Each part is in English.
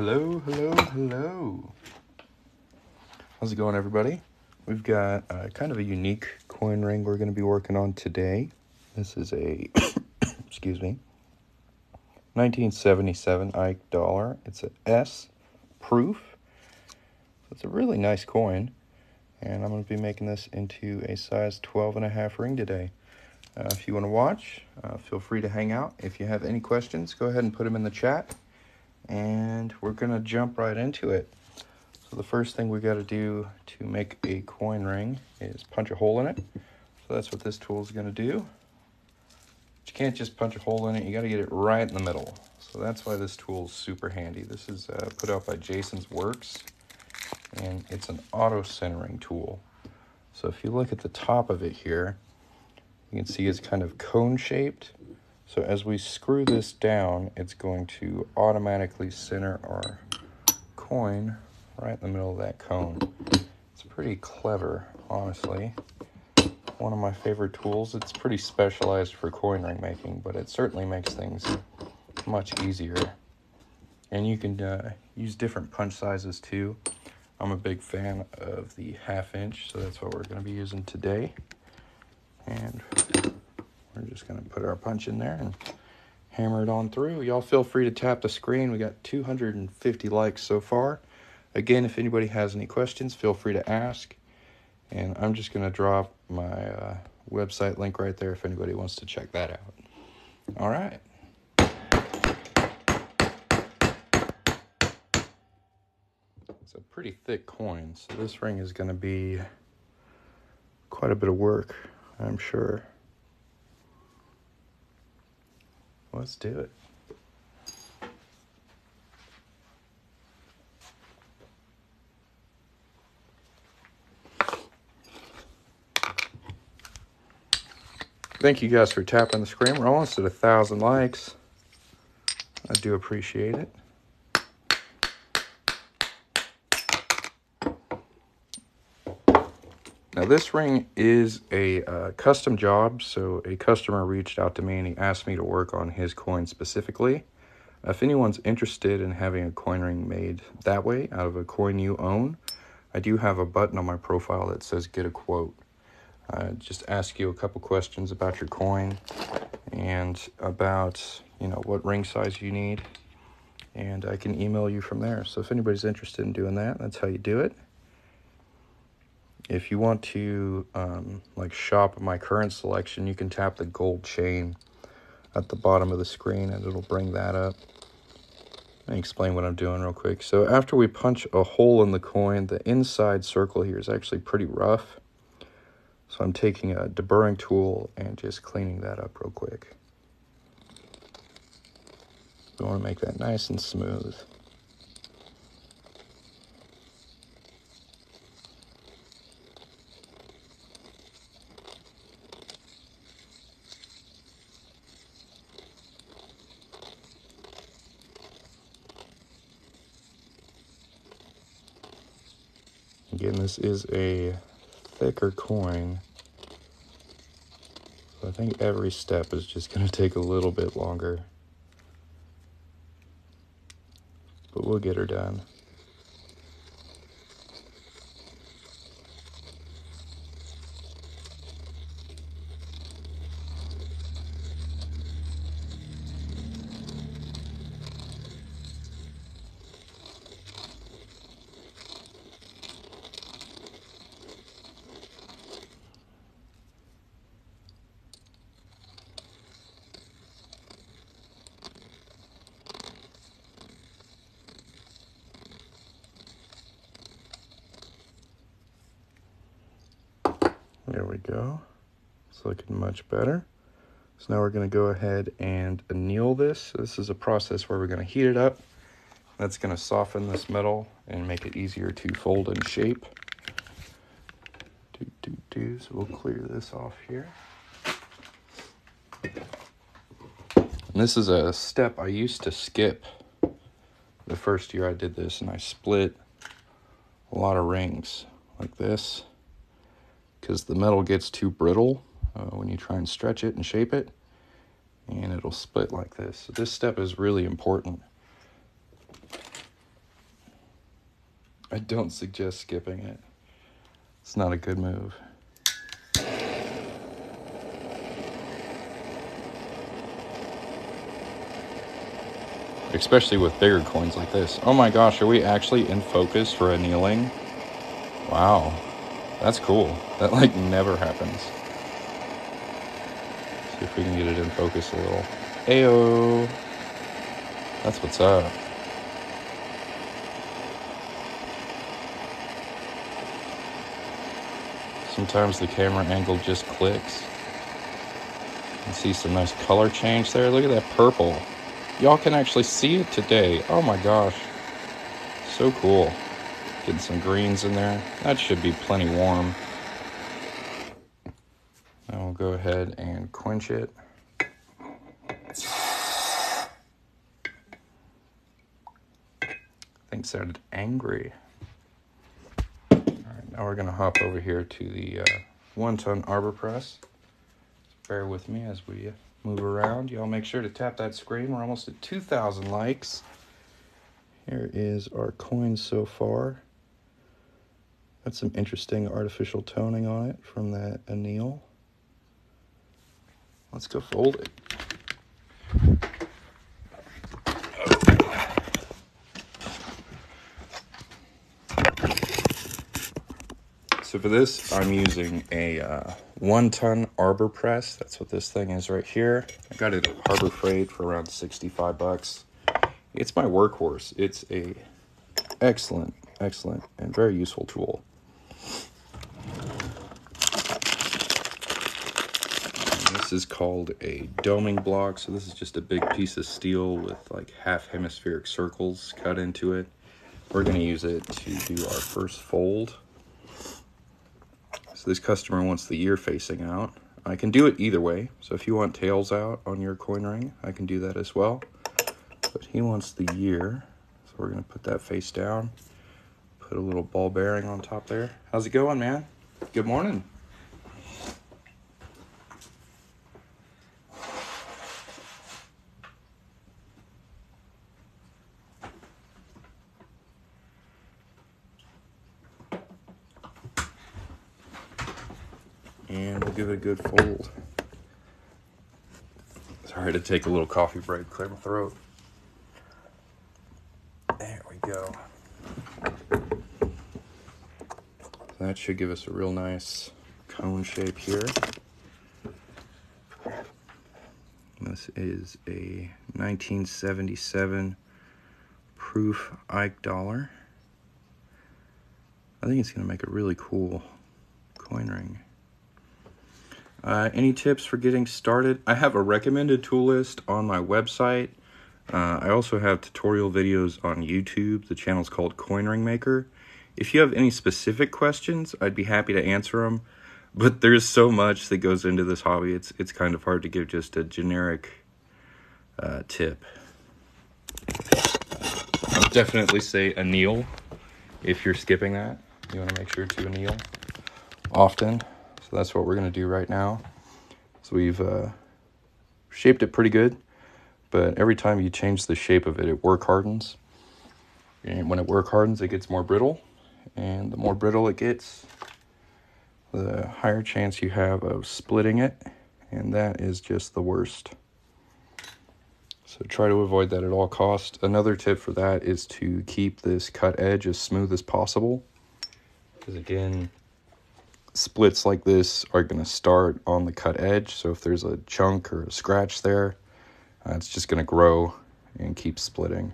Hello, hello, hello. How's it going, everybody? We've got kind of a unique coin ring we're going to be working on today. This is a, excuse me, 1977 Ike dollar. It's a S proof. It's a really nice coin, and I'm going to be making this into a size 12.5 ring today. If you want to watch, feel free to hang out. If you have any questions, go ahead and put them in the chat. And we're going to jump right into it. So the first thing we got to do to make a coin ring is punch a hole in it. So that's what this tool is going to do. But you can't just punch a hole in it, you got to get it right in the middle. So that's why this tool is super handy. This is put out by Jason's Works, and it's an auto centering tool. So if you look at the top of it here, you can see it's kind of cone shaped. So as we screw this down, it's going to automatically center our coin right in the middle of that cone. It's pretty clever, honestly. One of my favorite tools. It's pretty specialized for coin ring making, but it certainly makes things much easier. And you can use different punch sizes too. I'm a big fan of the 1/2 inch, so that's what we're going to be using today. And we're just going to put our punch in there and hammer it on through. Y'all feel free to tap the screen. We got 250 likes so far. Again, if anybody has any questions, feel free to ask. And I'm just going to drop my website link right there if anybody wants to check that out. All right. It's a pretty thick coin, so this ring is going to be quite a bit of work, I'm sure. Let's do it. Thank you guys for tapping the screen. We're almost at 1,000 likes. I do appreciate it. Now this ring is a custom job, so a customer reached out to me and he asked me to work on his coin specifically. If anyone's interested in having a coin ring made that way, out of a coin you own, I do have a button on my profile that says get a quote. Just ask you a couple questions about your coin and about, what ring size you need, and I can email you from there. So if anybody's interested in doing that, that's how you do it. If you want to shop my current selection, you can tap the gold chain at the bottom of the screen and it'll bring that up. Let me explain what I'm doing real quick. So after we punch a hole in the coin, the inside circle here is actually pretty rough. So I'm taking a deburring tool and just cleaning that up real quick. We want to make that nice and smooth. Again, this is a thicker coin, so I think every step is just going to take a little bit longer, but we'll get her done. There we go. It's looking much better. So now we're going to go ahead and anneal this. This is a process where we're going to heat it up. That's going to soften this metal and make it easier to fold and shape. So we'll clear this off here. And this is a step I used to skip the first year I did this, and I split a lot of rings like this because the metal gets too brittle when you try and stretch it and shape it, and it'll split like this. So this step is really important. I don't suggest skipping it. It's not a good move. Especially with bigger coins like this. Oh my gosh, are we actually in focus for annealing? Wow, that's cool. That like never happens. See if we can get it in focus a little. Ayo! That's what's up. Sometimes the camera angle just clicks. You can see some nice color change there. Look at that purple. Y'all can actually see it today. Oh my gosh. So cool. Getting some greens in there. That should be plenty warm. Now we'll go ahead and quench it. Thing sounded angry. All right, now we're gonna hop over here to the 1-ton arbor press. Bear with me as we move around. Y'all make sure to tap that screen. We're almost at 2,000 likes. Here is our coin so far. Got some interesting artificial toning on it from that anneal. Let's go fold it. So for this, I'm using a 1-ton arbor press. That's what this thing is right here. I got it at Harbor Freight for around 65 bucks. It's my workhorse. It's a excellent, and very useful tool. And this is called a doming block. So this is just a big piece of steel with like half hemispheric circles cut into it. We're going to use it to do our first fold. So this customer wants the ear facing out. I can do it either way. So if you want tails out on your coin ring, I can do that as well. But he wants the ear. So we're going to put that face down. Put a little ball bearing on top there. How's it going, man? Good morning. And we'll give it a good fold. Sorry to take a little coffee break, clear my throat. There we go. That should give us a real nice cone shape here. This is a 1977 proof Ike dollar. I think it's going to make a really cool coin ring. Any tips for getting started? I have a recommended tool list on my website. I also have tutorial videos on YouTube. The channel's called Coin Ring Maker. If you have any specific questions, I'd be happy to answer them. But there's so much that goes into this hobby, it's kind of hard to give just a generic tip. I would definitely say anneal if you're skipping that. You want to make sure to anneal often. So that's what we're going to do right now. So we've shaped it pretty good, but every time you change the shape of it, it work hardens. And when it work hardens, it gets more brittle. And the more brittle it gets, the higher chance you have of splitting it. And that is just the worst. So try to avoid that at all costs. Another tip for that is to keep this cut edge as smooth as possible. Because again, splits like this are going to start on the cut edge. So if there's a chunk or a scratch there, it's just going to grow and keep splitting.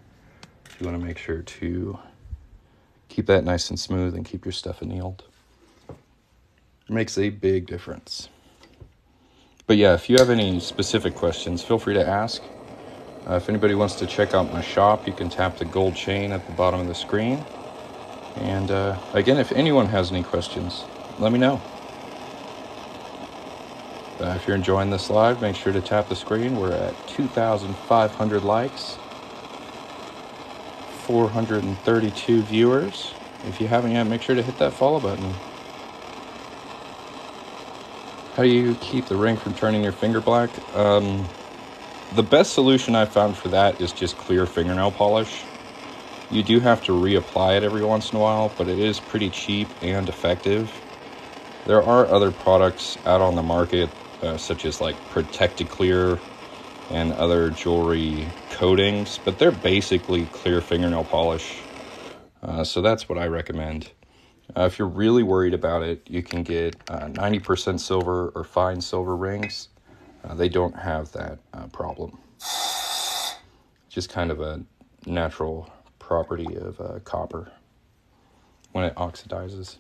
You want to make sure to keep that nice and smooth and keep your stuff annealed. It makes a big difference. But yeah, if you have any specific questions, feel free to ask. If anybody wants to check out my shop, you can tap the gold chain at the bottom of the screen. And again, if anyone has any questions, let me know. If you're enjoying this live, make sure to tap the screen. We're at 2,500 likes, 432 viewers. If you haven't yet, make sure to hit that follow button. How do you keep the ring from turning your finger black? The best solution I've found for that is just clear fingernail polish. You do have to reapply it every once in a while, but it is pretty cheap and effective. There are other products out on the market, such as like Protected Clear and other jewelry coatings, but they're basically clear fingernail polish. So that's what I recommend. If you're really worried about it, you can get 90% silver or fine silver rings. They don't have that problem. Just kind of a natural property of copper when it oxidizes.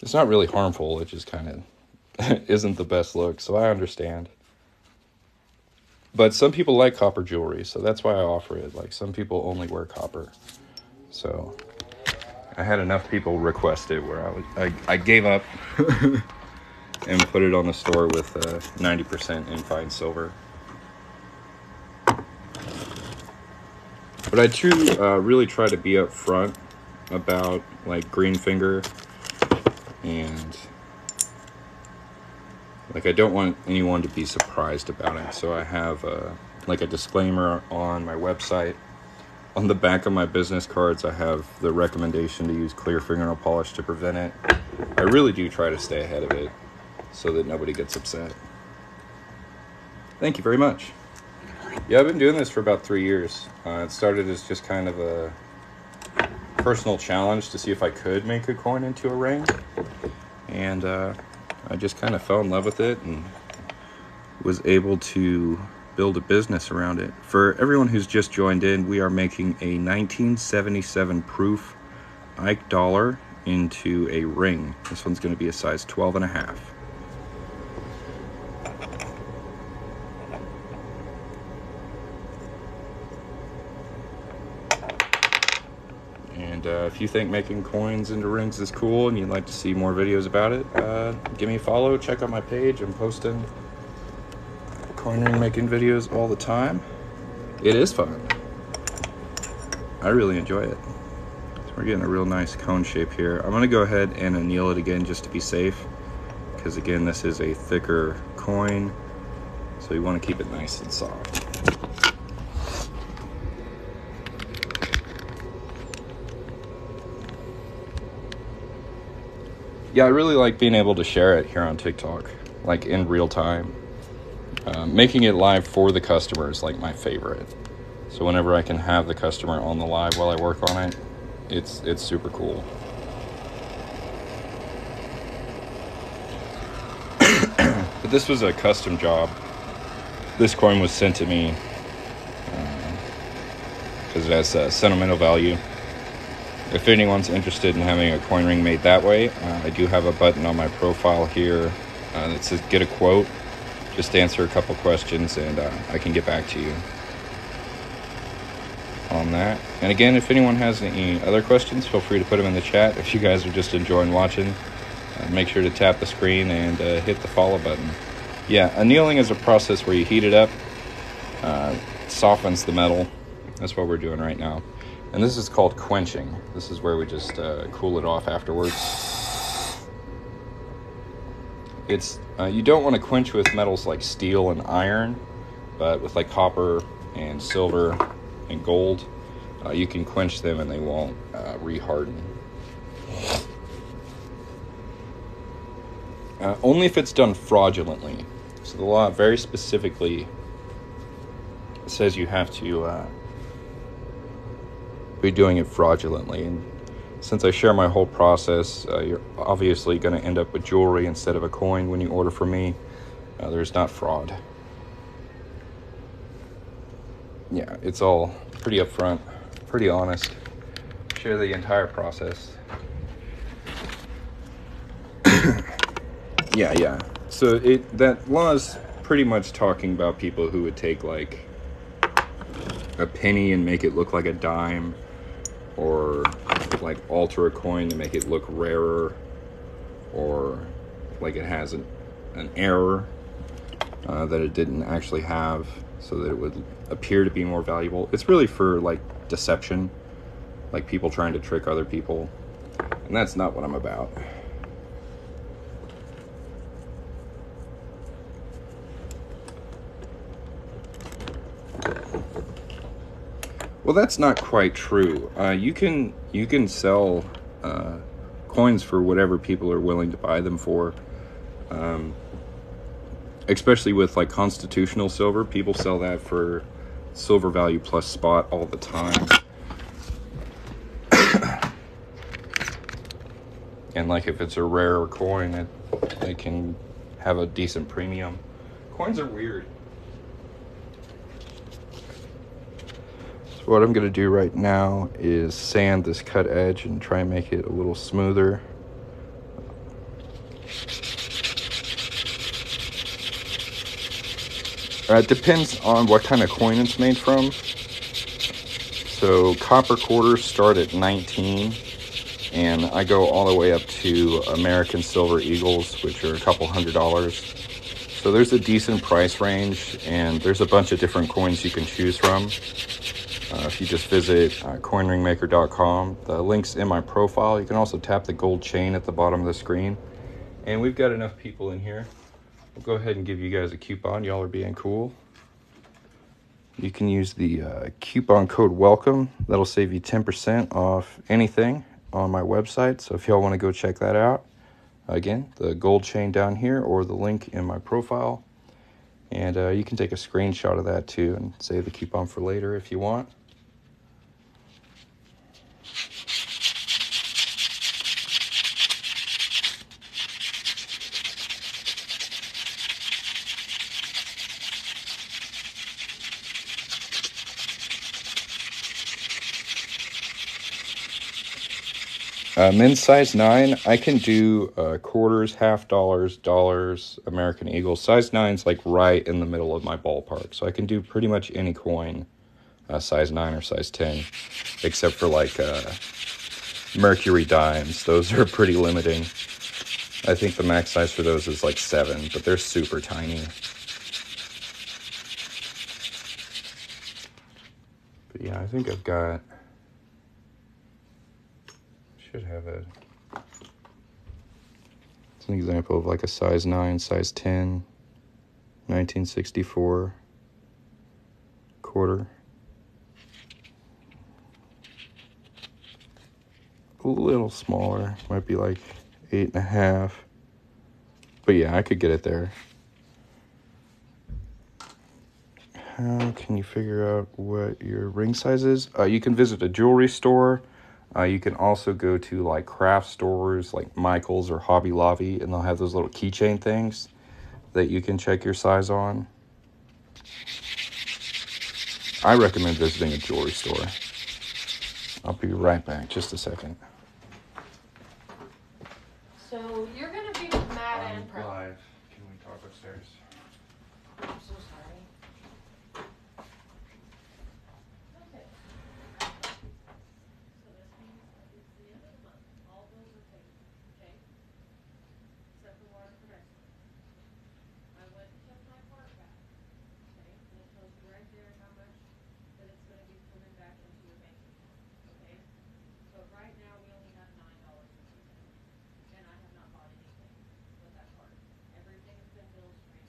It's not really harmful, it just kind of isn't the best look, so I understand. But some people like copper jewelry, so that's why I offer it. Like, some people only wear copper. So I had enough people request it where I gave up and put it on the store with 90% in fine silver. But I do really try to be upfront about like green finger, and like I don't want anyone to be surprised about it. So I have like a disclaimer on my website. On the back of my business cards, I have the recommendation to use clear fingernail polish to prevent it. I really do try to stay ahead of it so that nobody gets upset. Thank you very much. Yeah, I've been doing this for about 3 years. It started as just kind of a personal challenge to see if I could make a coin into a ring. And I just kind of fell in love with it and was able to build a business around it. For everyone who's just joined in, we are making a 1977 proof Ike dollar into a ring. This one's going to be a size 12.5. And if you think making coins into rings is cool and you'd like to see more videos about it, give me a follow, check out my page. I'm posting coin ring making videos all the time. It is fun. I really enjoy it. So we're getting a real nice cone shape here. I'm going to go ahead and anneal it again just to be safe, because again, this is a thicker coin, so you want to keep it nice and soft. Yeah, I really like being able to share it here on TikTok, like in real time. Making it live for the customer is like my favorite. So whenever I can have the customer on the live while I work on it, it's super cool. But this was a custom job. This coin was sent to me because it has sentimental value. If anyone's interested in having a coin ring made that way, I do have a button on my profile here that says get a quote. Just answer a couple questions and I can get back to you on that. And again, if anyone has any other questions, feel free to put them in the chat. If you guys are just enjoying watching, make sure to tap the screen and hit the follow button. Yeah, annealing is a process where you heat it up, softens the metal. That's what we're doing right now. And this is called quenching. This is where we just cool it off afterwards. It's you don't want to quench with metals like steel and iron, but with like copper and silver and gold, you can quench them and they won't re-harden. Only if it's done fraudulently. So the law very specifically says you have to be doing it fraudulently. And since I share my whole process, you're obviously going to end up with jewelry instead of a coin when you order from me. There's not fraud. Yeah, it's all pretty upfront, pretty honest. Share the entire process. Yeah. So that law is pretty much talking about people who would take like a penny and make it look like a dime, or like alter a coin to make it look rarer, or like it has an error that it didn't actually have, so that it would appear to be more valuable. It's really for like deception, like people trying to trick other people, and that's not what I'm about. Well, that's not quite true. You can sell coins for whatever people are willing to buy them for. Especially with like constitutional silver, people sell that for silver value plus spot all the time. And like if it's a rarer coin, it can have a decent premium. Coins are weird. So what I'm going to do right now is sand this cut edge and try and make it a little smoother. It depends on what kind of coin it's made from. So copper quarters start at 19, and I go all the way up to American Silver Eagles, which are a couple $100s. So there's a decent price range, and there's a bunch of different coins you can choose from. If you just visit coinringmaker.com, the link's in my profile. You can also tap the gold chain at the bottom of the screen. And we've got enough people in here. We'll go ahead and give you guys a coupon. Y'all are being cool. You can use the coupon code WELCOME. That'll save you 10% off anything on my website. So if y'all want to go check that out, again, the gold chain down here or the link in my profile. And you can take a screenshot of that too and save the coupon for later if you want. Men's size 9, I can do quarters, half dollars, dollars, American Eagles. Size 9's like right in the middle of my ballpark. So I can do pretty much any coin, size 9 or size 10, except for like Mercury dimes. Those are pretty limiting. I think the max size for those is like 7, but they're super tiny. But yeah, I think I've got... should have a... it's an example of like a size 9, size 10, 1964 quarter. A little smaller, might be like 8.5. But yeah, I could get it there. How can you figure out what your ring size is? You can visit a jewelry store. You can also go to like craft stores like Michael's or Hobby Lobby, and they'll have those little keychain things that you can check your size on. I recommend visiting a jewelry store. I'll be right back, just a second. So you're going to be with Matt and Pro. Live. Can we talk upstairs? I'm so sorry. Okay. So this means it's the end of the month. All bills are paid. Okay? Except for water for next month. I went and took my part back. Okay? And it tells you right there how much that it's going to be coming back into your bank account. Okay? But right now we only have $9.02. And I have not bought anything with that card. Everything has been bills free.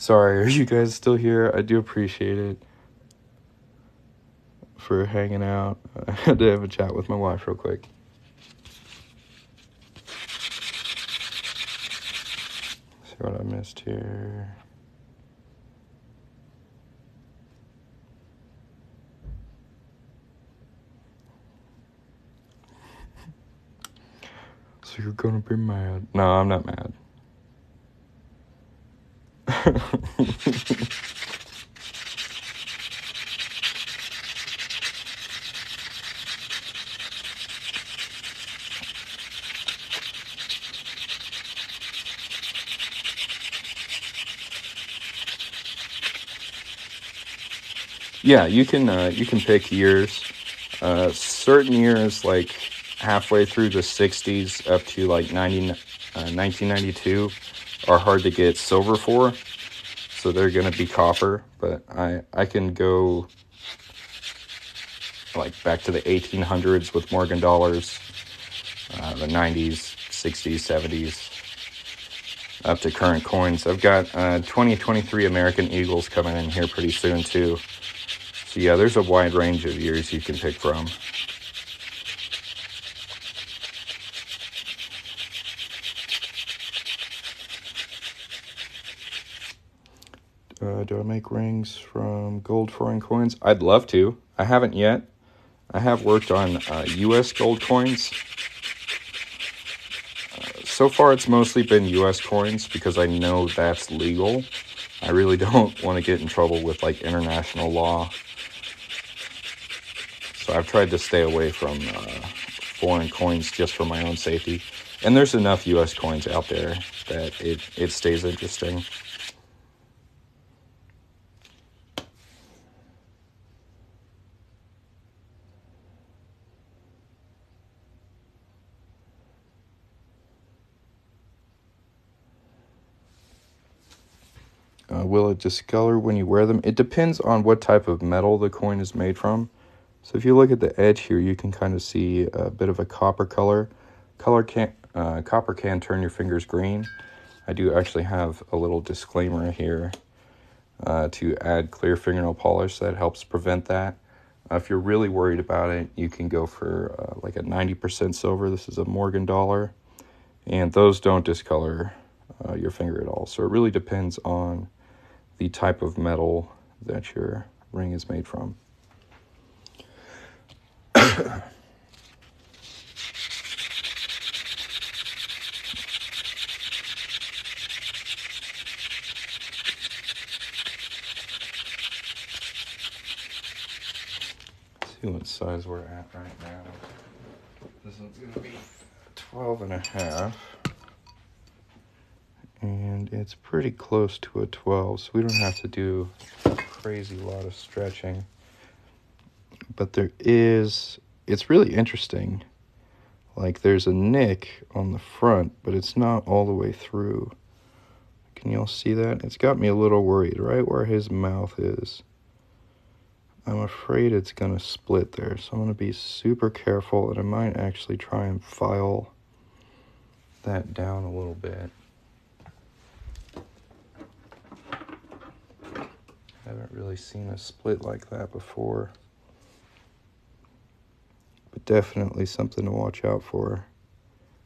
Sorry, are you guys still here? I do appreciate it for hanging out. I had to have a chat with my wife real quick. See what I missed here. So you're gonna be mad. No, I'm not mad. Yeah, you can pick years. Certain years, like halfway through the 60s up to like 1992, are hard to get silver for, so they're gonna be copper. But I can go like back to the 1800s with Morgan dollars, the 90s, 60s, 70s, up to current coins. I've got 2023 American Eagles coming in here pretty soon too. So yeah, there's a wide range of years you can pick from. Do I make rings from gold foreign coins? I'd love to. I haven't yet. I have worked on U.S. gold coins. So far, it's mostly been U.S. coins because I know that's legal. I really don't want to get in trouble with like international law. So I've tried to stay away from foreign coins just for my own safety. And there's enough U.S. coins out there that it stays interesting. Will it discolor when you wear them? It depends on what type of metal the coin is made from. So if you look at the edge here, you can kind of see a bit of a copper color. Copper can turn your fingers green. I do actually have a little disclaimer here to add clear fingernail polish that helps prevent that. If you're really worried about it, you can go for like a 90% silver. This is a Morgan dollar. And those don't discolor your finger at all. So it really depends on the type of metal that your ring is made from. See what size we're at right now. This is going to be 12 and a half. And it's pretty close to a 12, so we don't have to do a crazy lot of stretching. But it's really interesting. Like there's a nick on the front, but it's not all the way through. Can y'all see that? It's got me a little worried, right where his mouth is. I'm afraid it's going to split there, so I'm going to be super careful, and I might actually try and file that down a little bit. I haven't really seen a split like that before. But definitely something to watch out for.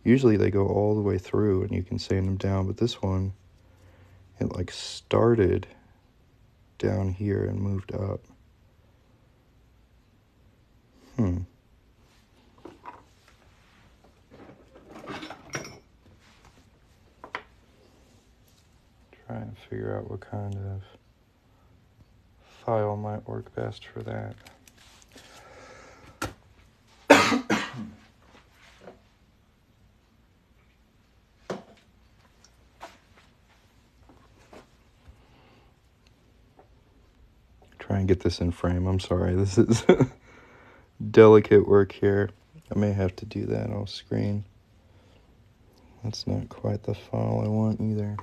Usually they go all the way through and you can sand them down, but this one, it like started down here and moved up. Try and figure out what kind of file might work best for that. Try and get this in frame. I'm sorry, this is delicate work here. I may have to do that off screen. That's not quite the file I want either.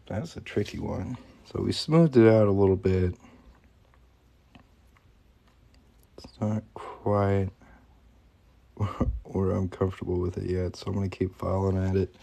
That's a tricky one. So we smoothed it out a little bit. It's not quite where I'm comfortable with it yet, so I'm going to keep filing at it.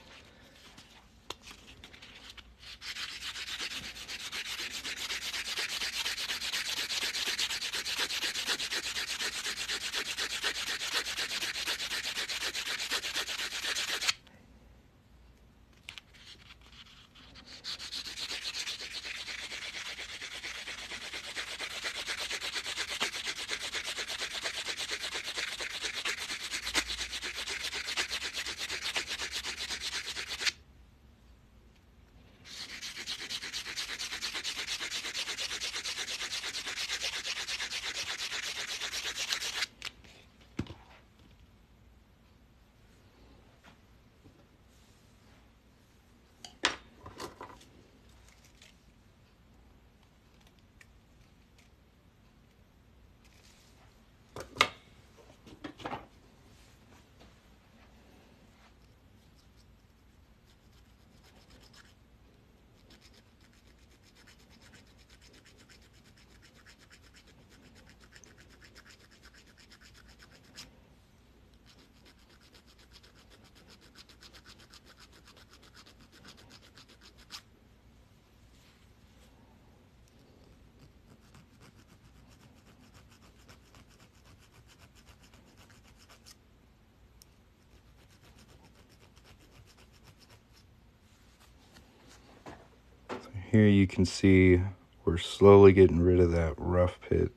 Here you can see we're slowly getting rid of that rough pit.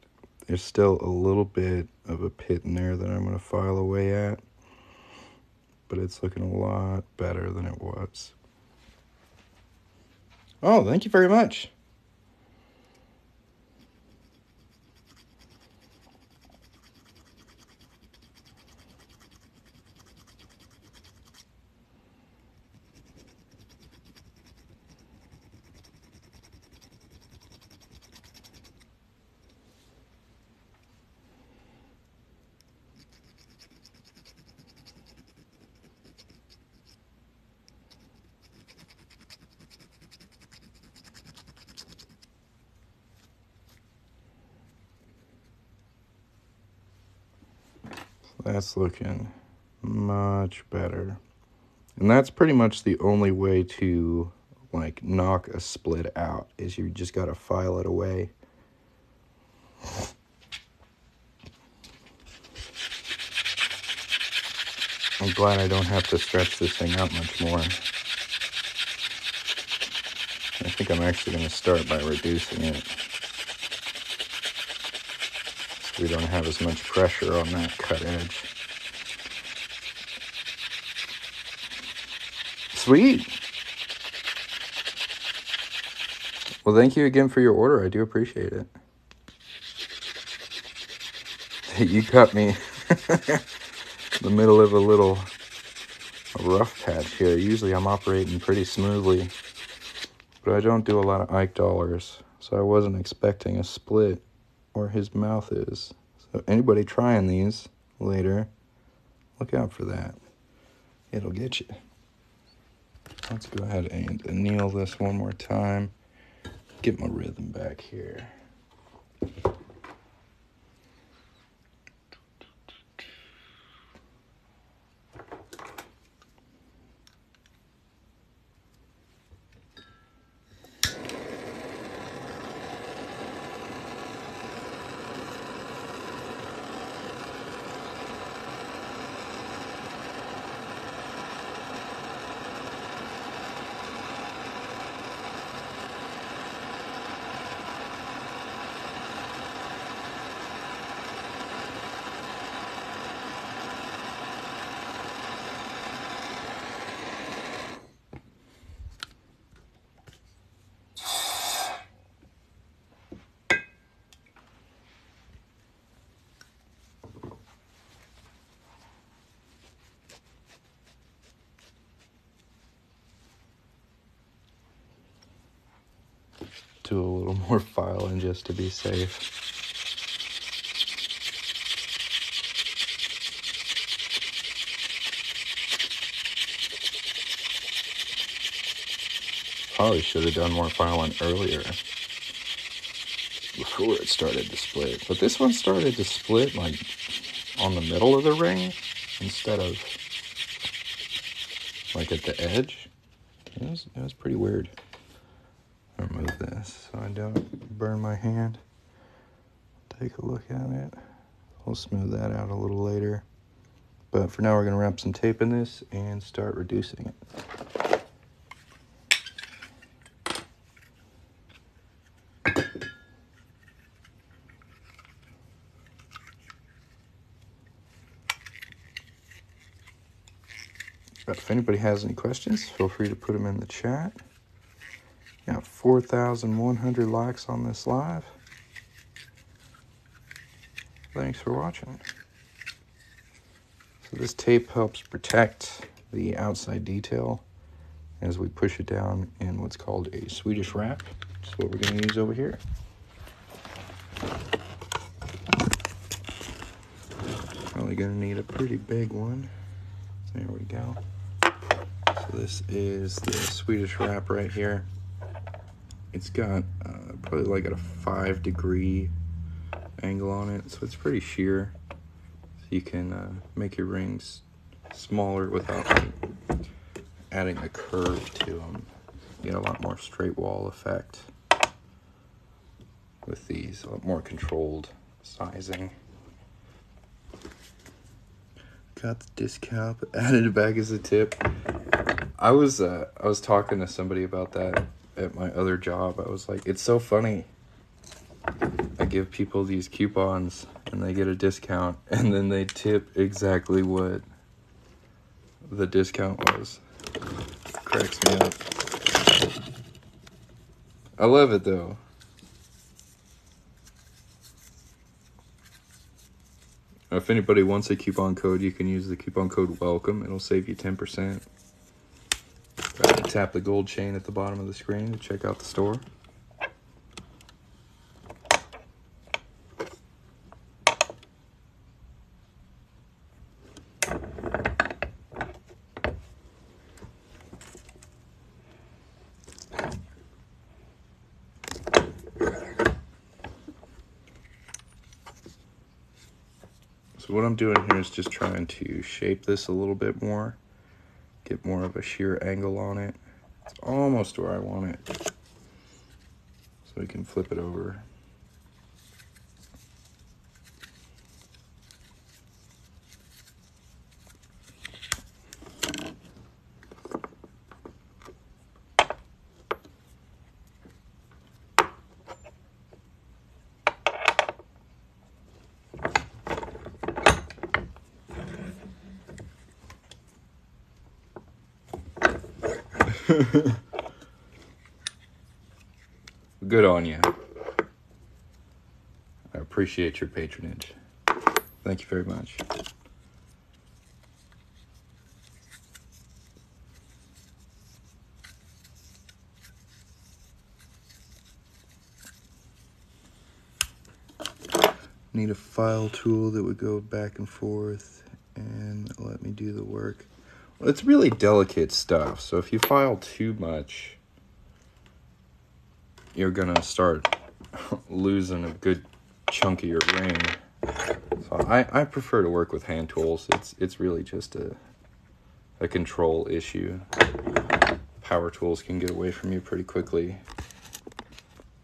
There's still a little bit of a pit in there that I'm going to file away at, but it's looking a lot better than it was. Oh, thank you very much. That's looking much better. And that's pretty much the only way to like knock a split out, is you just got to file it away. I'm glad I don't have to stretch this thing out much more. I think I'm actually going to start by reducing it, so we don't have as much pressure on that cut edge. Sweet! Well, thank you again for your order. I do appreciate it. You cut me in the middle of a rough patch here. Usually I'm operating pretty smoothly, but I don't do a lot of Ike dollars, so I wasn't expecting a split where his mouth is. So anybody trying these later, look out for that. It'll get you. Let's go ahead and anneal this one more time. Get my rhythm back here. Do a little more filing just to be safe. Probably should have done more filing earlier before it started to split. But this one started to split like on the middle of the ring instead of like at the edge. It was pretty weird. I'll remove this so I don't burn my hand. Take a look at it. We'll smooth that out a little later. But for now, we're going to wrap some tape in this and start reducing it. If anybody has any questions, feel free to put them in the chat. Got 4,100 likes on this live. Thanks for watching. So this tape helps protect the outside detail as we push it down in what's called a Swedish wrap. That's what we're going to use over here. Probably going to need a pretty big one. There we go. So this is the Swedish wrap right here. It's got probably like a 5-degree angle on it, so it's pretty sheer. So you can make your rings smaller without adding a curve to them. You get a lot more straight wall effect with these, a lot more controlled sizing. Got the disc cap, added it back as a tip. I was talking to somebody about that at my other job. I was like, it's so funny. I give people these coupons and they get a discount and then they tip exactly what the discount was. Cracks me up. I love it though. If anybody wants a coupon code, you can use the coupon code WELCOME. It'll save you 10%. Tap the gold chain at the bottom of the screen to check out the store. So what I'm doing here is just trying to shape this a little bit more, get more of a sheer angle on it. It's almost where I want it. So we can flip it over. Good on you. I appreciate your patronage. Thank you very much. Need a file tool that would go back and forth and let me do the work. Well, it's really delicate stuff, so if you file too much, you're gonna start losing a good chunk of your ring. So I prefer to work with hand tools. It's really just a control issue. Power tools can get away from you pretty quickly,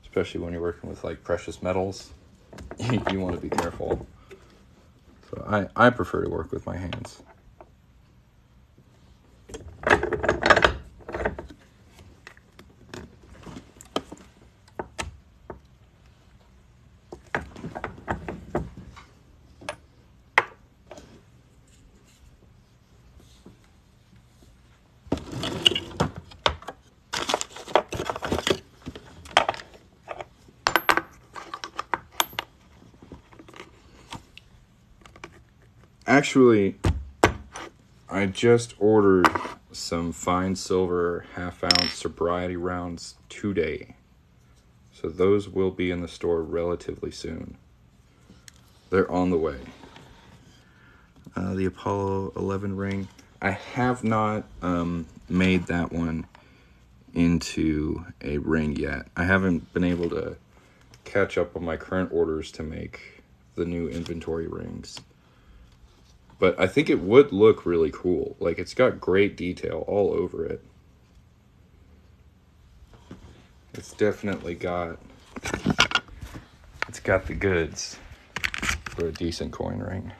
especially when you're working with like precious metals. You want to be careful. So I prefer to work with my hands. Actually, I just ordered some fine silver 1/2 ounce sobriety rounds today. So those will be in the store relatively soon. They're on the way. The Apollo 11 ring. I have not made that one into a ring yet. I haven't been able to catch up on my current orders to make the new inventory rings. But I think it would look really cool. Like, it's got great detail all over it. It's definitely got the goods for a decent coin ring.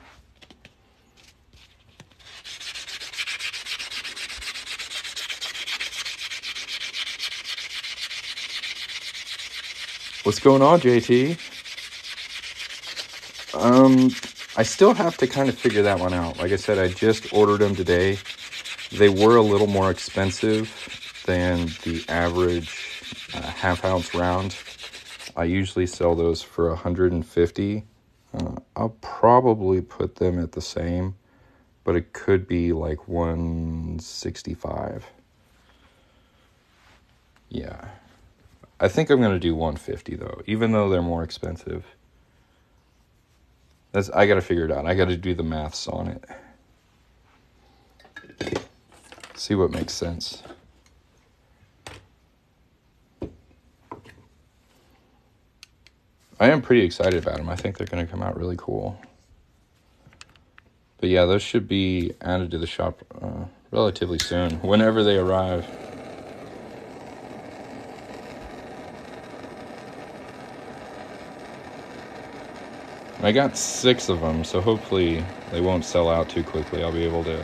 What's going on, JT? I still have to kind of figure that one out. Like I said, I just ordered them today. They were a little more expensive than the average half-ounce round. I usually sell those for $150. I'll probably put them at the same, but it could be like $165. Yeah. I think I'm going to do $150 though, even though they're more expensive. I got to figure it out. I got to do the maths on it. See what makes sense. I am pretty excited about them. I think they're going to come out really cool. But yeah, those should be added to the shop relatively soon, whenever they arrive. I got 6 of them, so hopefully they won't sell out too quickly. I'll be able to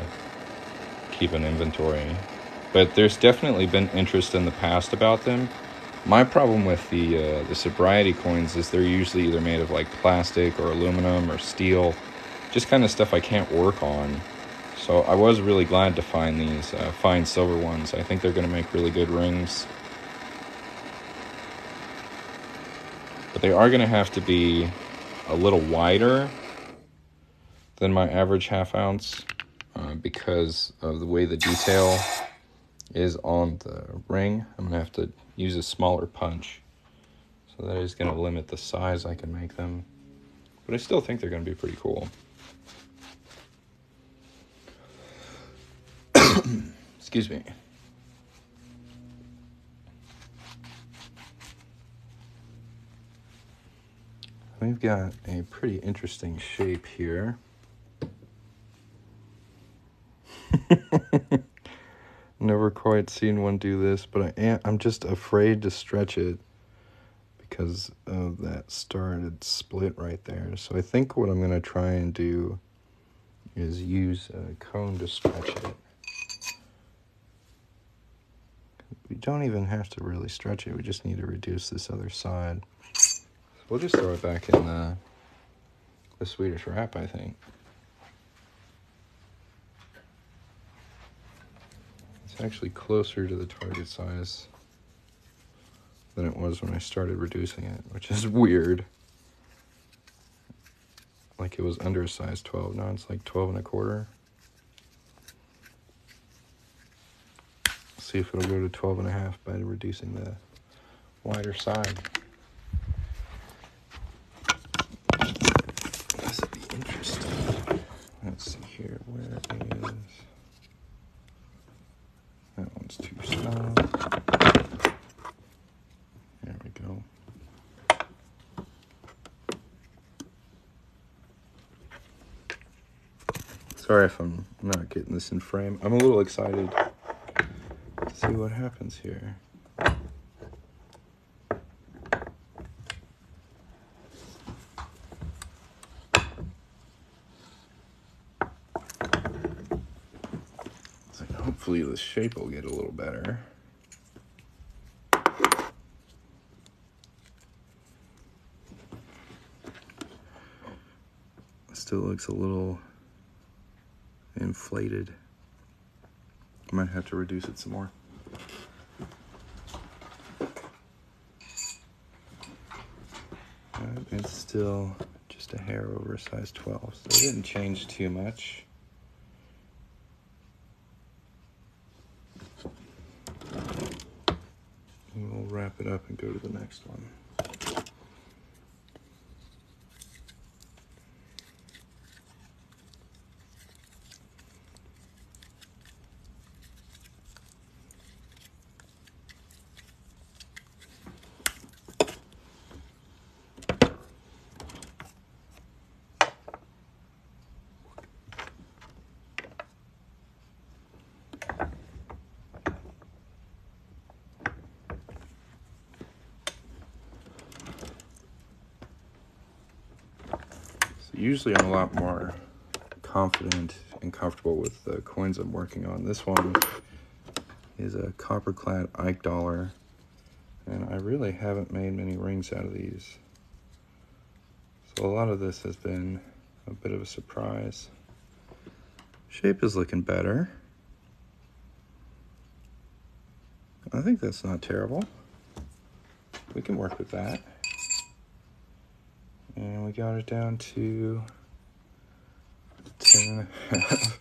keep an inventory. But there's definitely been interest in the past about them. My problem with the sobriety coins is they're usually either made of like plastic or aluminum or steel, just kind of stuff I can't work on. So I was really glad to find these fine silver ones. I think they're going to make really good rings. But they are going to have to be a little wider than my average half ounce because of the way the detail is on the ring. I'm going to have to use a smaller punch. So that is going to limit the size I can make them. But I still think they're going to be pretty cool. Excuse me. We've got a pretty interesting shape here. Never quite seen one do this, but I'm just afraid to stretch it because of that started split right there. So I think what I'm going to try and do is use a cone to stretch it. We don't even have to really stretch it. We just need to reduce this other side. We'll just throw it back in the Swedish wrap, I think. It's actually closer to the target size than it was when I started reducing it, which is weird. Like it was under a size 12. Now it's like 12 1/4. See if it'll go to 12 1/2 by reducing the wider side. This would be interesting. Let's see here. Where is... That one's too small. There we go. Sorry if I'm not getting this in frame. I'm a little excited to see what happens here. So hopefully the shape will get a little better. Still looks a little inflated. I might have to reduce it some more. It's still just a hair over size 12, so it didn't change too much. We'll wrap it up and go to the next one. usually I'm a lot more confident and comfortable with the coins I'm working on. This one is a copper-clad Ike dollar, and I really haven't made many rings out of these. So a lot of this has been a bit of a surprise. Shape is looking better. I think that's not terrible. We can work with that. And we got it down to 10.5.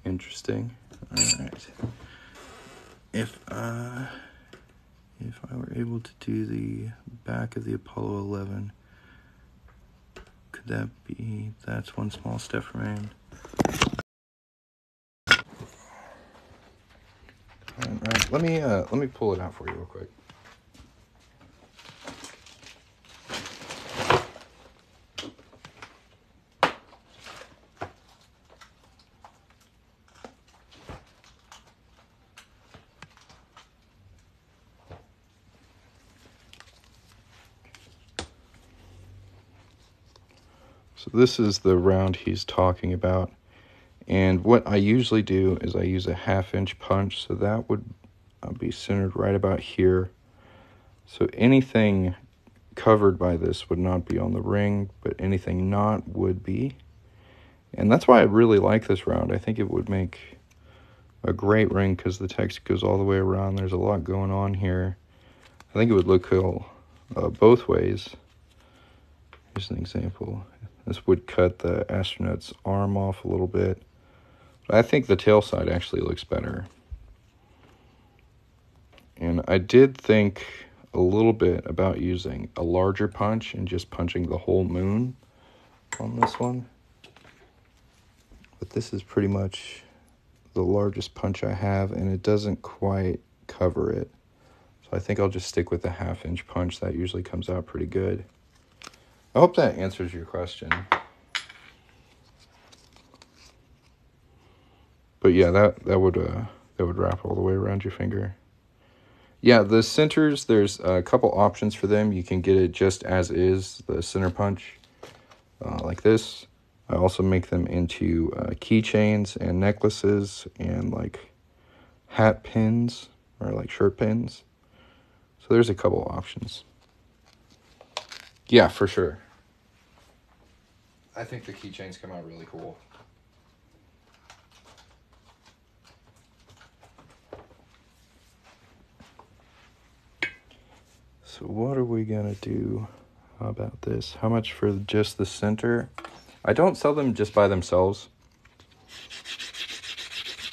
Interesting. All right. If I were able to do the back of the Apollo 11, could that be, that's one small step for man. All right, let me pull it out for you real quick. So this is the round he's talking about. And what I usually do is I use a 1/2-inch punch, so that would be centered right about here. So anything covered by this would not be on the ring, but anything not would be. And that's why I really like this round. I think it would make a great ring because the text goes all the way around. There's a lot going on here. I think it would look cool both ways. Here's an example. This would cut the astronaut's arm off a little bit. But I think the tail side actually looks better. And I did think a little bit about using a larger punch and just punching the whole moon on this one. But this is pretty much the largest punch I have, and it doesn't quite cover it. So I think I'll just stick with the 1/2-inch punch. That usually comes out pretty good. I hope that answers your question. But yeah, that would wrap all the way around your finger. Yeah, the centers, there's a couple options for them. You can get it just as is, the center punch, like this. I also make them into keychains and necklaces and like hat pins or like shirt pins. So there's a couple options. Yeah, for sure. I think the keychains come out really cool. So what are we gonna do about this? How much for just the center? I don't sell them just by themselves.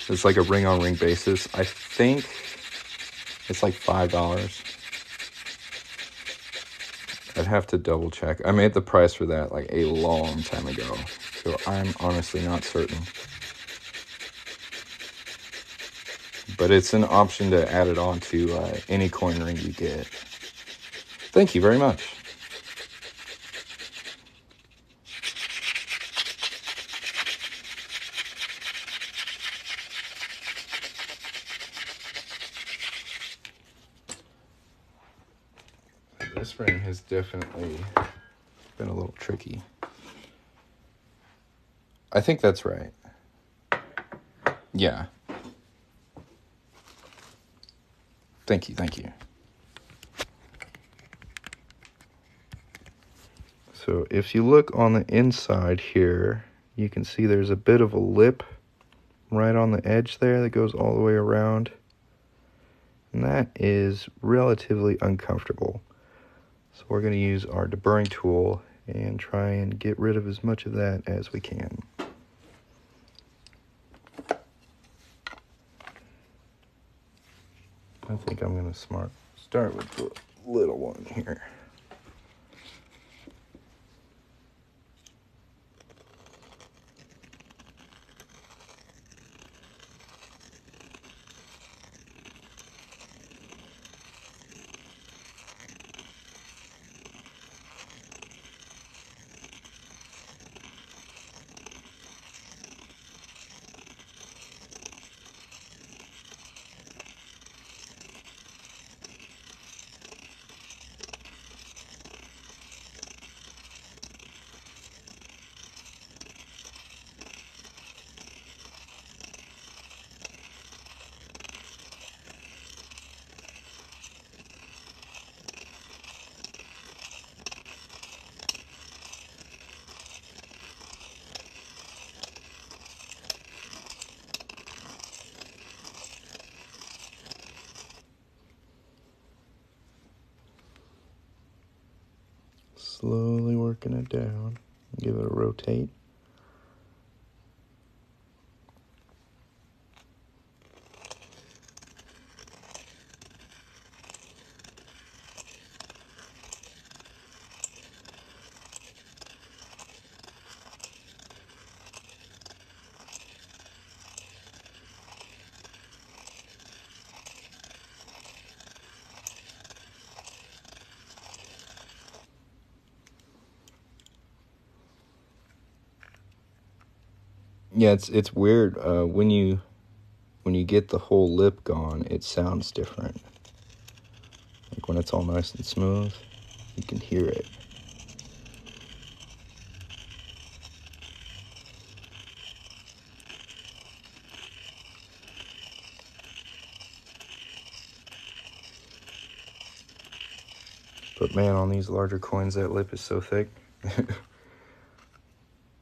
It's like a ring-on-ring basis. I think it's like $5. I'd have to double check. I made the price for that like a long time ago, so I'm honestly not certain. But it's an option to add it on to any coin ring you get. Thank you very much. This ring has definitely been a little tricky. I think that's right. Yeah. Thank you. So if you look on the inside here, you can see there's a bit of a lip right on the edge there that goes all the way around. And that is relatively uncomfortable. So we're going to use our deburring tool and try and get rid of as much of that as we can. I think I'm going to start with the little one here. slowly working it down. Give it a rotate. Yeah, it's weird. When you get the whole lip gone, it sounds different. Like when it's all nice and smooth, you can hear it. But man, on these larger coins, that lip is so thick.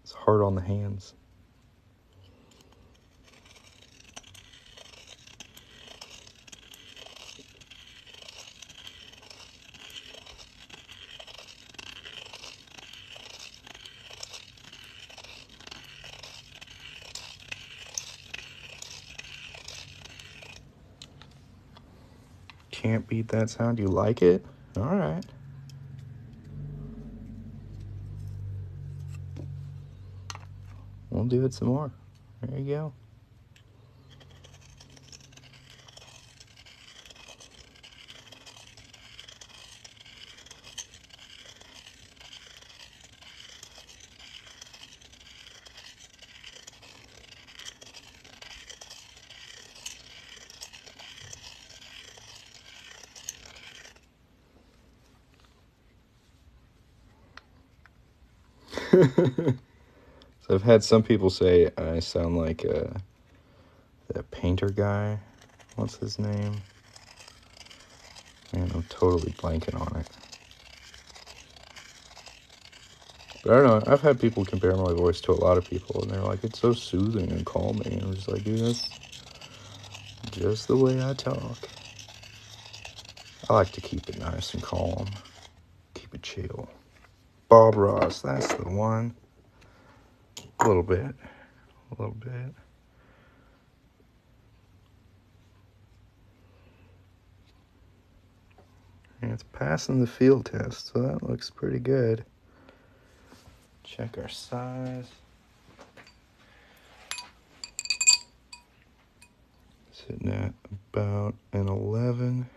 It's hard on the hands. Can't beat that sound. You like it? All right. We'll do it some more. There you go. So I've had some people say I sound like that painter guy. What's his name? Man, I'm totally blanking on it. But I don't know. I've had people compare my voice to a lot of people, and they're like, it's so soothing and calming. And I'm just like, dude, that's just the way I talk. I like to keep it nice and calm. Keep it chill. Bob Ross, that's the one. A little bit. And it's passing the field test, so that looks pretty good. Check our size. Sitting at about an 11.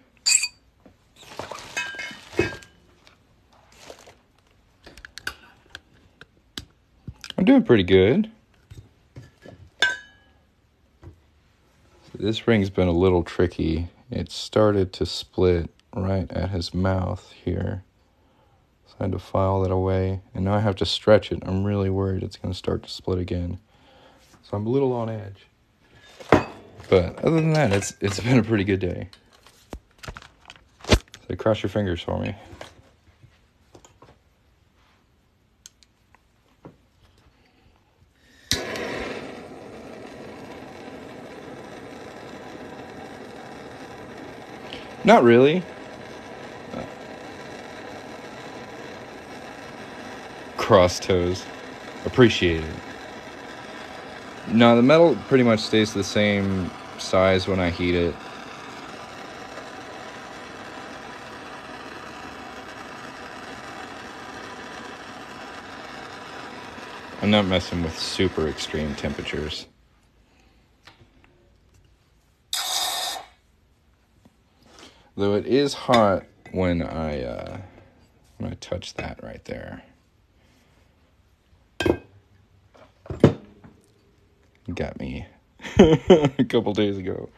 I'm doing pretty good. This ring's been a little tricky. It started to split right at his mouth here. So I had to file that away. And now I have to stretch it. I'm really worried it's going to start to split again. So I'm a little on edge. But other than that, it's been a pretty good day. So cross your fingers for me. Not really. Cross toes. Appreciate it. No, the metal pretty much stays the same size when I heat it. I'm not messing with super extreme temperatures. Though it is hot when I touch that right there. Got me a couple days ago.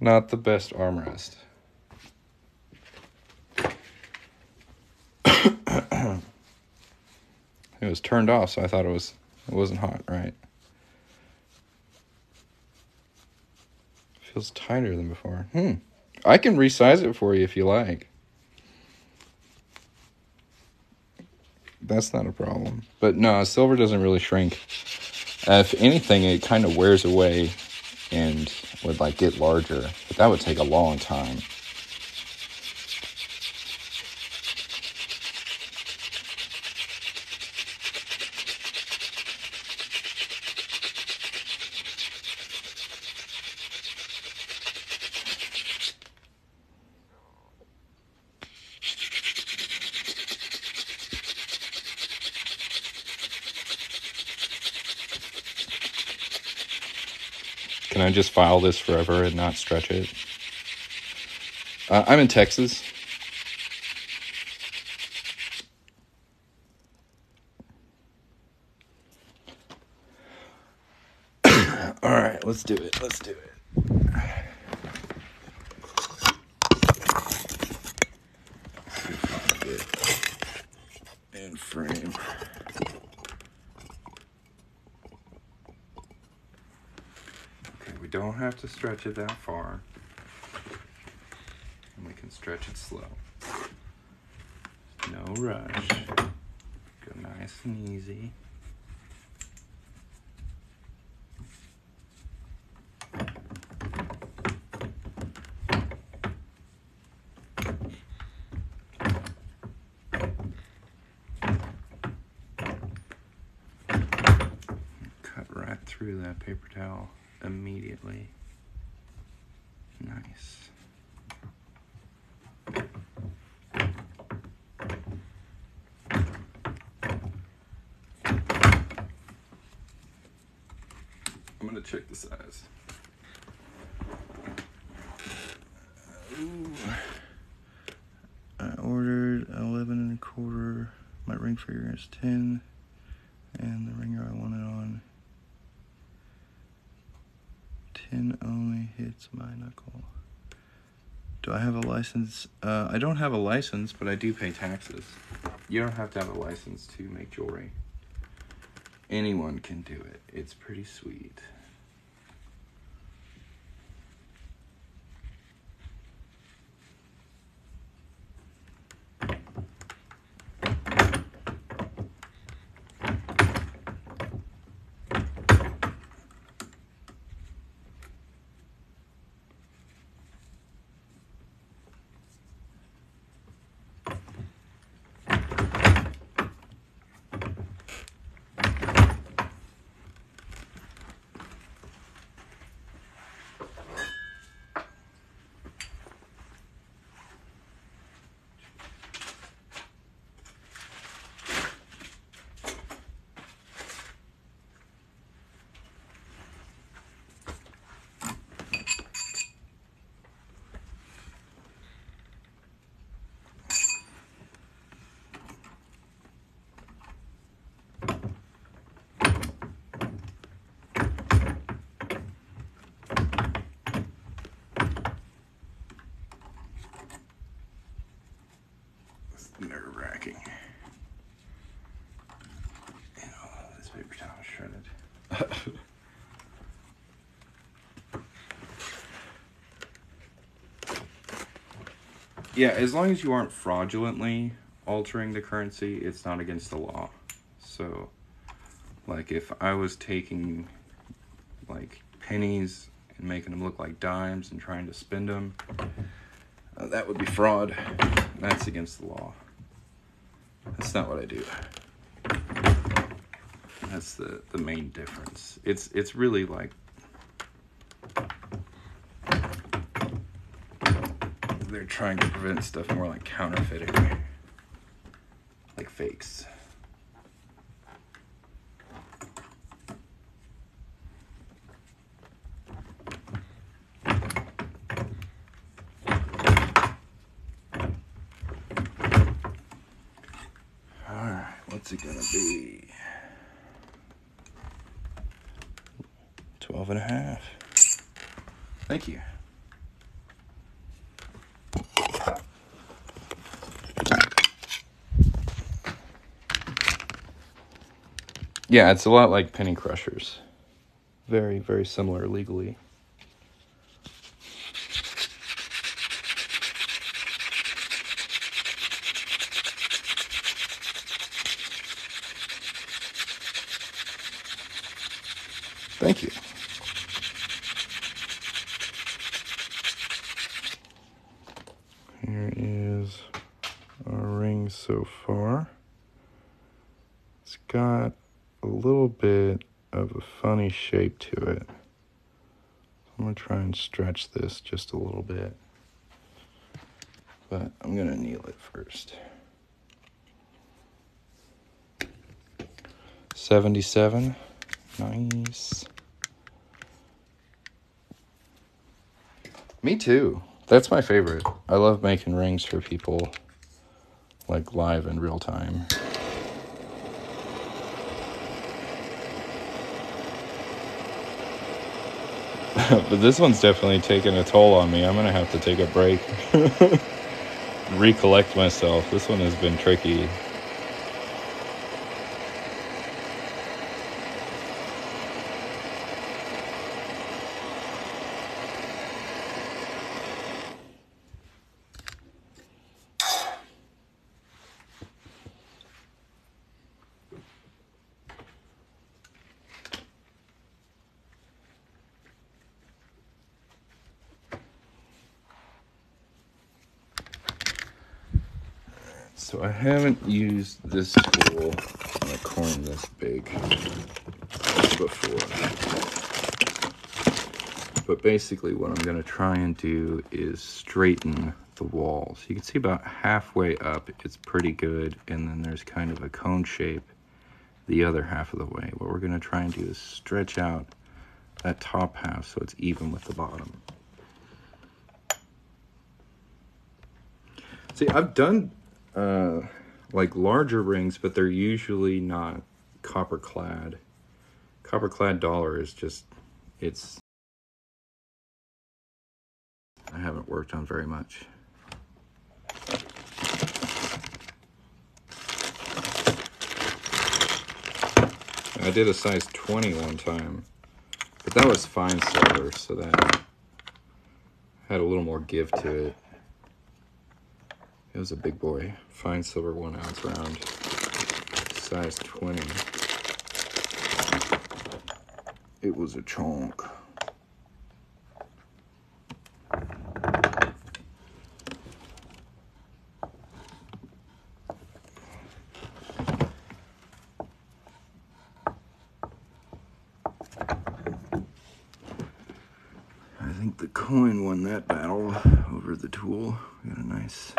Not the best armrest. It was turned off, so I thought it wasn't hot, right? Feels tighter than before. I can resize it for you if you like. That's not a problem. But no, silver doesn't really shrink. If anything, it kind of wears away and would like get larger. But that would take a long time. Can I just file this forever and not stretch it? I'm in Texas. All right, let's do it. Let's do it. Get in frame. Okay, we don't have to stretch it that far. And we can stretch it slow. No rush. Go nice and easy. Cut right through that paper towel immediately. Nice. I'm gonna check the size. Ooh. I ordered 11 1/4. My ring figure is 10, and the ringer I wanted on 10 only hits my knuckle. Do I have a license? I don't have a license, but I do pay taxes. You don't have to have a license to make jewelry. Anyone can do it. It's pretty sweet. Nerve-wracking. And all this paper towel is shredded. Yeah, as long as you aren't fraudulently altering the currency, it's not against the law. So, like, if I was taking, like, pennies and making them look like dimes and trying to spend them, that would be fraud. That's against the law. That's not what I do. That's the main difference. It's really like they're trying to prevent stuff more like counterfeiting, like fakes. Alright, what's it gonna be? 12 1/2. Thank you. Yeah, it's a lot like penny crushers. Very, very similar legally. Thank you. Here is our ring so far. It's got a little bit of a funny shape to it. I'm going to try and stretch this just a little bit. But I'm going to anneal it first. 77. Nice. Me too. That's my favorite. I love making rings for people, like live in real time. But this one's definitely taking a toll on me. I'm gonna have to take a break, recollect myself. This one has been tricky. So I haven't used this tool on a coin this big before. But basically what I'm going to try and do is straighten the walls. You can see about halfway up it's pretty good, and then there's kind of a cone shape the other half of the way. What we're going to try and do is stretch out that top half so it's even with the bottom. See, I've done like larger rings, but they're usually not copper clad. Copper clad dollar is just, I haven't worked on very much. I did a size 20 one time, but that was fine silver, so that had a little more give to it. It was a big boy, fine silver 1 ounce round, size 20. It was a chunk. I think the coin won that battle over the tool. We got a nice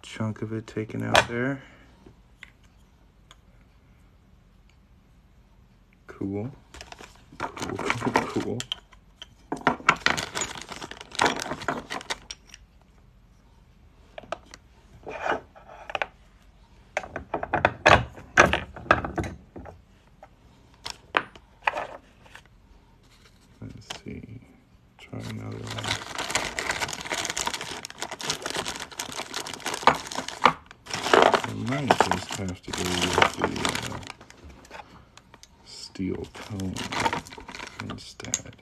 chunk of it taken out there. Cool. Cool, cool, cool. Let's see. Try another one. I might just have to go with the steel cone instead.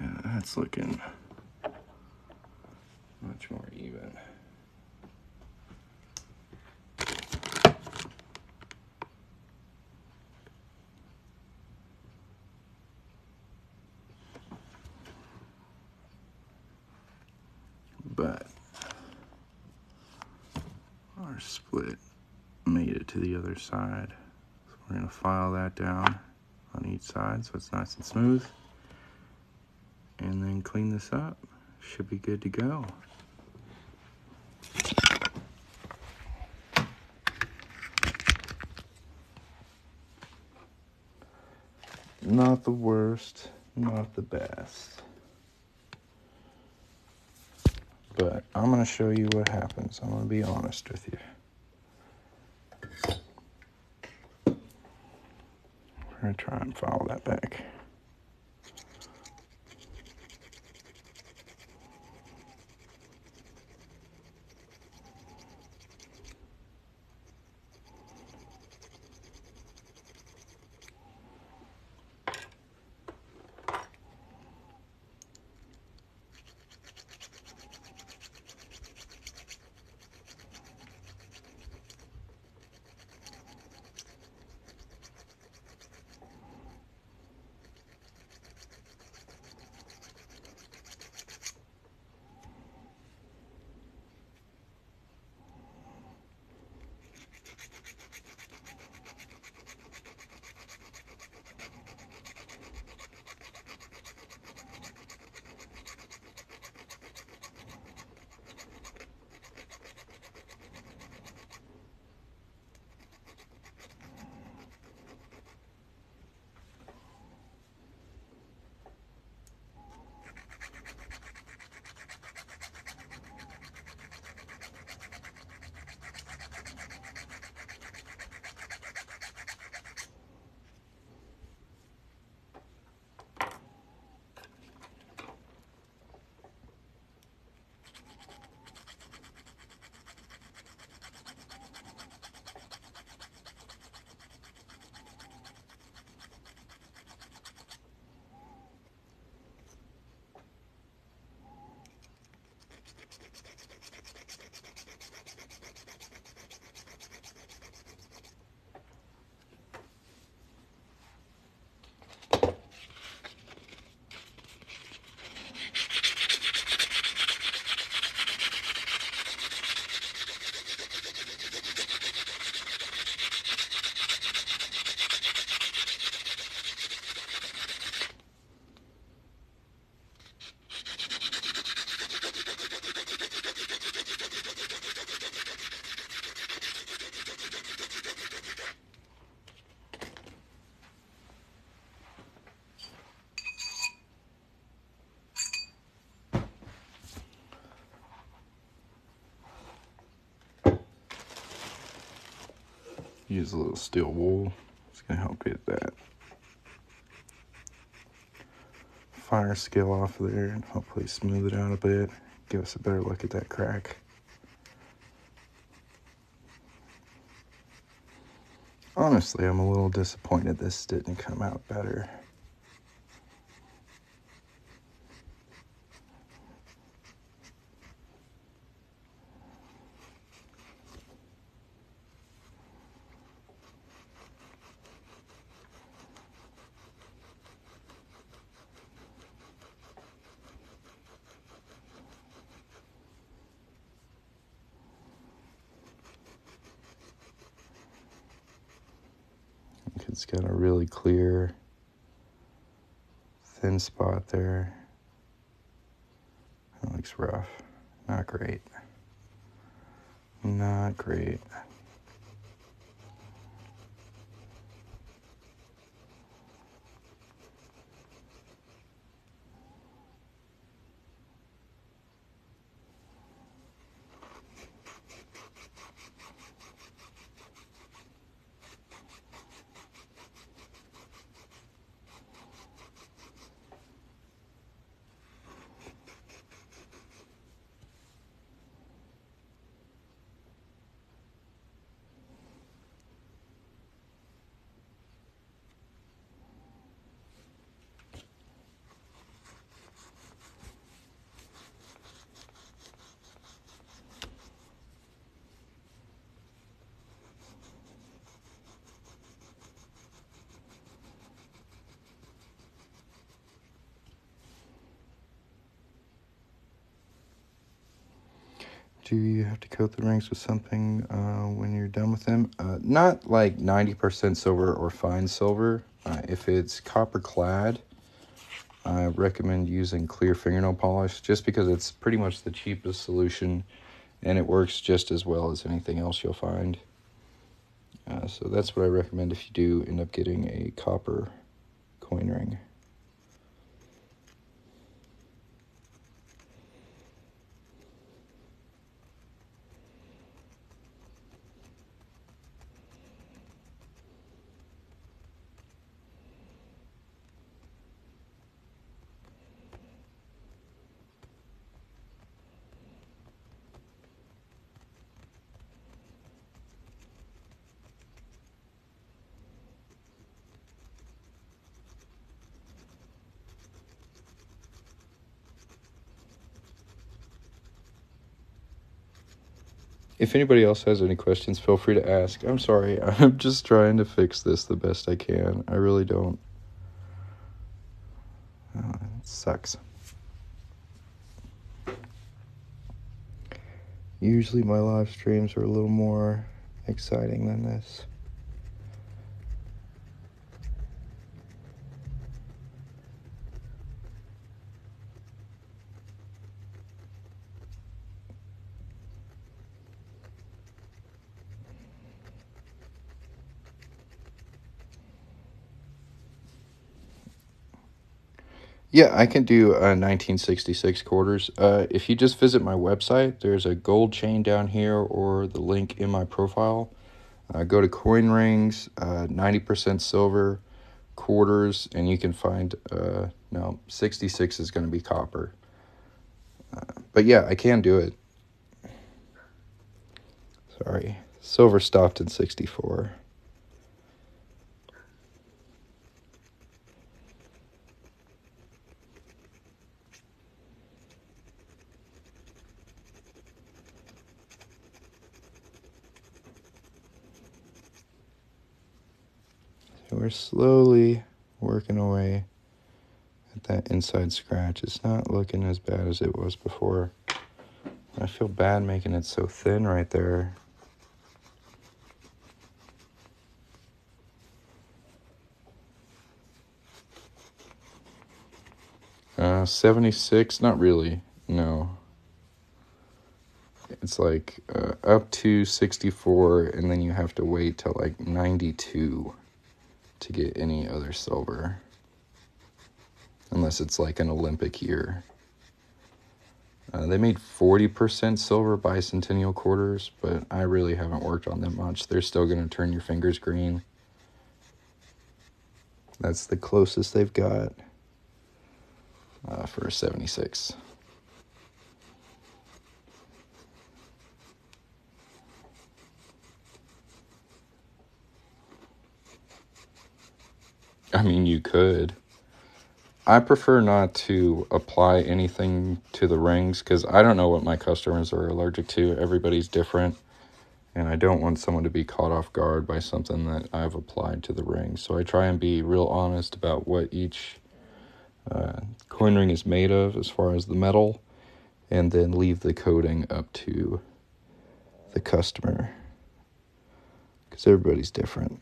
Yeah, that's looking much more even. But our split made it to the other side. So we're going to file that down on each side so it's nice and smooth. And then clean this up. Should be good to go. Not the worst, not the best. But I'm going to show you what happens. I'm going to be honest with you. We're going to try and file that back. use a little steel wool. It's going to help get that fire scale off of there and hopefully smooth it out a bit. Give us a better look at that crack. Honestly, I'm a little disappointed this didn't come out better. It's got a really clear, thin spot there. That looks rough. Not great. Not great. Do you have to coat the rings with something when you're done with them? Not like 90% silver or fine silver. If it's copper clad, I recommend using clear fingernail polish just because it's pretty much the cheapest solution and it works just as well as anything else you'll find. So that's what I recommend if you do end up getting a copper coin ring. If anybody else has any questions, feel free to ask. I'm sorry, I'm just trying to fix this the best I can. I really don't. It sucks. Usually my live streams are a little more exciting than this. Yeah, I can do 1966 quarters. If you just visit my website, there's a gold chain down here or the link in my profile. Go to coin rings, 90% silver, quarters, and you can find, no, 66 is going to be copper. But yeah, I can do it. Sorry. Silver stopped in 64. So we're slowly working away at that inside scratch. It's not looking as bad as it was before. I feel bad making it so thin right there. 76, not really, no. It's like up to 64, and then you have to wait till like 92 to get any other silver. Unless it's like an Olympic year. They made 40% silver bicentennial quarters, but I really haven't worked on them much. They're still going to turn your fingers green. That's the closest they've got for a 76. I mean, you could. I prefer not to apply anything to the rings because I don't know what my customers are allergic to. Everybody's different, and I don't want someone to be caught off guard by something that I've applied to the rings. So I try and be real honest about what each coin ring is made of as far as the metal, and then leave the coating up to the customer because everybody's different.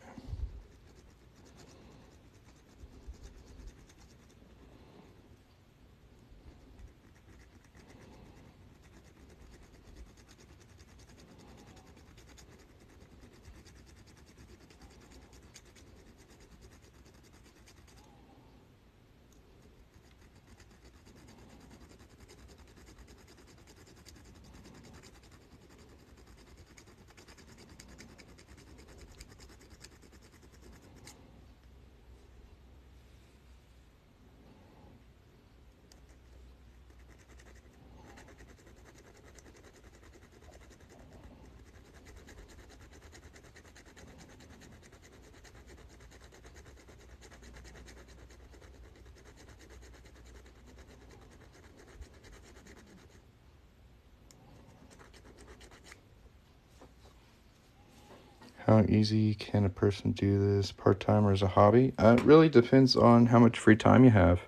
How easy can a person do this part-time or as a hobby? It really depends on how much free time you have.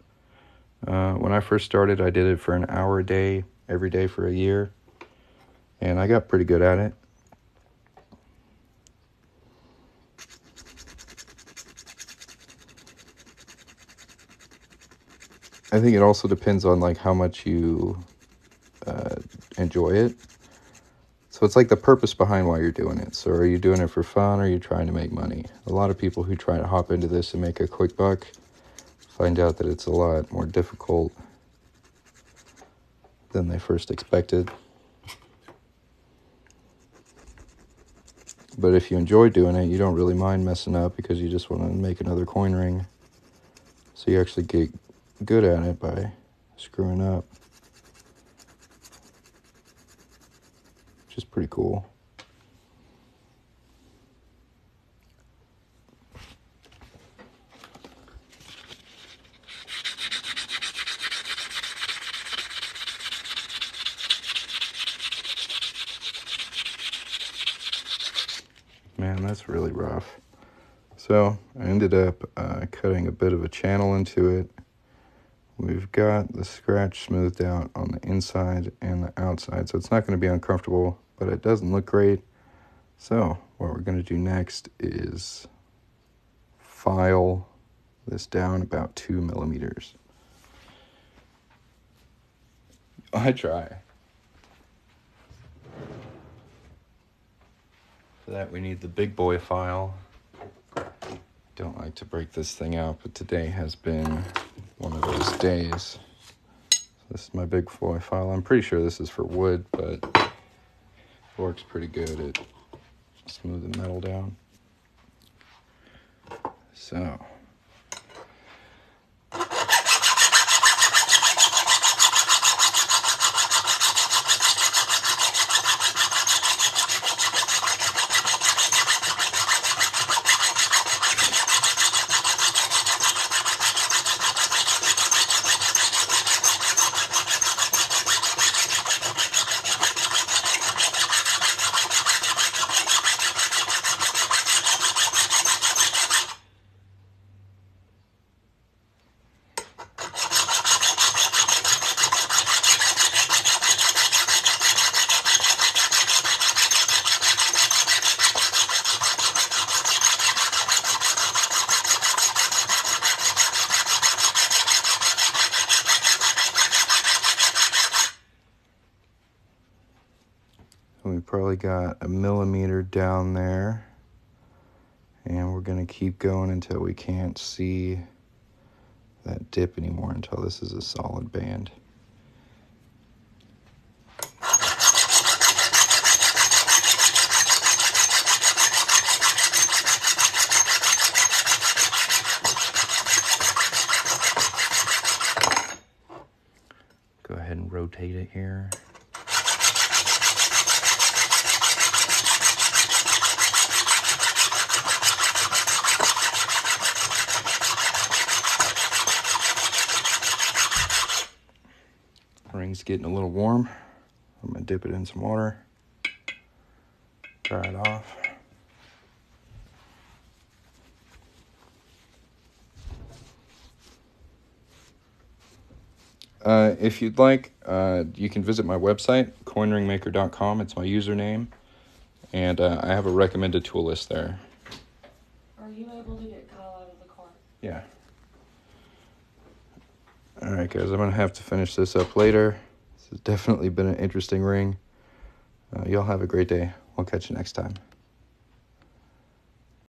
When I first started, I did it for an hour a day, every day for a year, and I got pretty good at it. I think it also depends on like how much you enjoy it. So it's like the purpose behind why you're doing it. So are you doing it for fun or are you trying to make money? A lot of people who try to hop into this and make a quick buck find out that it's a lot more difficult than they first expected. But if you enjoy doing it, you don't really mind messing up because you just want to make another coin ring. So you actually get good at it by screwing up, which is pretty cool. Man, that's really rough. So I ended up cutting a bit of a channel into it. We've got the scratch smoothed out on the inside and the outside, so it's not going to be uncomfortable, but it doesn't look great. So what we're going to do next is file this down about 2 millimeters. I try. For that we need the big boy file. Don't like to break this thing out, but today has been one of those days. So this is my big boy file. I'm pretty sure this is for wood, but it works pretty good at smoothing metal down. So we probably got a millimeter down there, and we're going to keep going until we can't see that dip anymore, until this is a solid band. rotate it here. Ring's getting a little warm. I'm gonna dip it in some water, dry it off. If you'd like, you can visit my website, coinringmaker.com. It's my username, and I have a recommended tool list there. Are you able to get Kyle out of the car? Yeah. Alright guys, I'm going to have to finish this up later. This has definitely been an interesting ring. Y'all have a great day. We'll catch you next time.